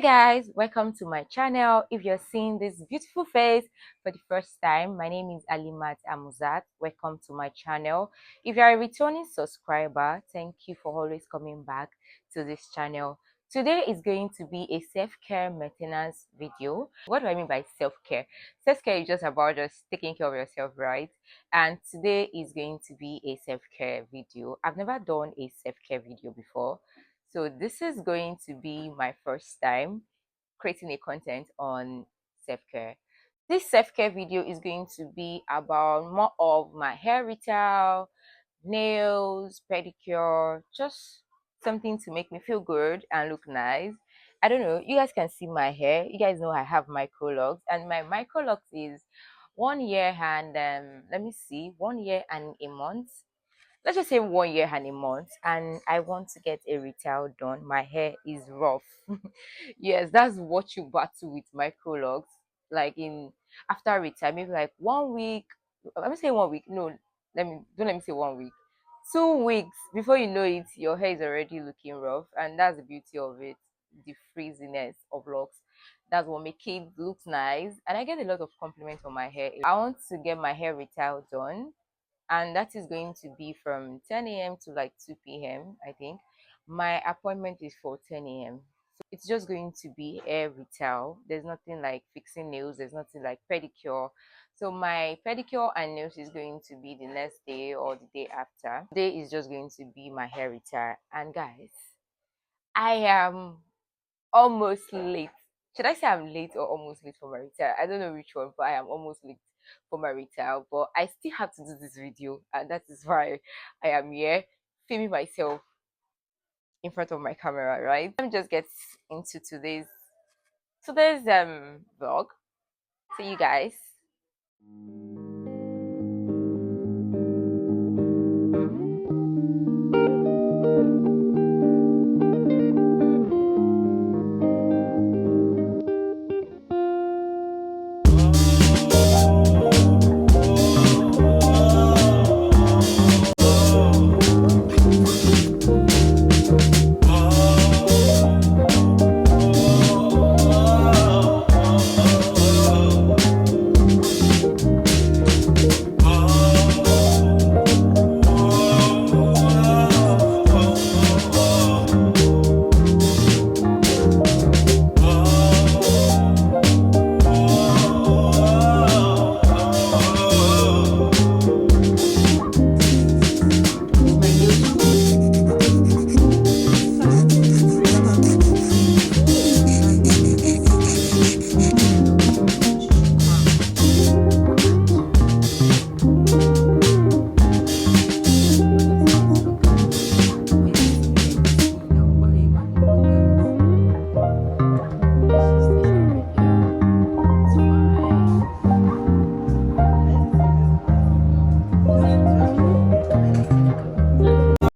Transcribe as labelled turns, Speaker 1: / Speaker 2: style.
Speaker 1: Guys, welcome to my channel. If you're seeing this beautiful face for the first time, my name is Alimat Amuzat. Welcome to my channel. If you're a returning subscriber, thank you for always coming back to this channel. Today is going to be a self-care maintenance video. What do I mean by self-care? Self-care is just about just taking care of yourself, right? And today is going to be a self-care video. I've never done a self-care video before, so this is going to be my first time creating a content on self-care. This self-care video is going to be about more of my hair retail, nails, pedicure, just something to make me feel good and look nice. I don't know, you guys can see my hair. You guys know I have micro locks, and my micro locks is 1 year and let me see, 1 year and a month. Let's just say 1 year and a month, and I want to get a retail done. My hair is rough. Yes, that's what you battle with micro locks. Like in after retail, maybe like 1 week. Let me say 1 week. No, let me say 1 week. 2 weeks before you know it, your hair is already looking rough, and that's the beauty of it. The frizziness of locks. That's what makes it look nice, and I get a lot of compliments on my hair. I want to get my hair retail done, and that is going to be from 10 a.m. to like 2 p.m. I think. My appointment is for 10 a.m. So it's just going to be hair retail. There's nothing like fixing nails, there's nothing like pedicure. So my pedicure and nails is going to be the next day or the day after. Today is just going to be my hair retail. And guys, I am almost late. Should I say I'm late or almost late for my retail? I don't know which one, but I am almost late for my retail. But I still have to do this video, and that is why I am here filming myself in front of my camera, right? Let me just get into today's vlog. See you guys.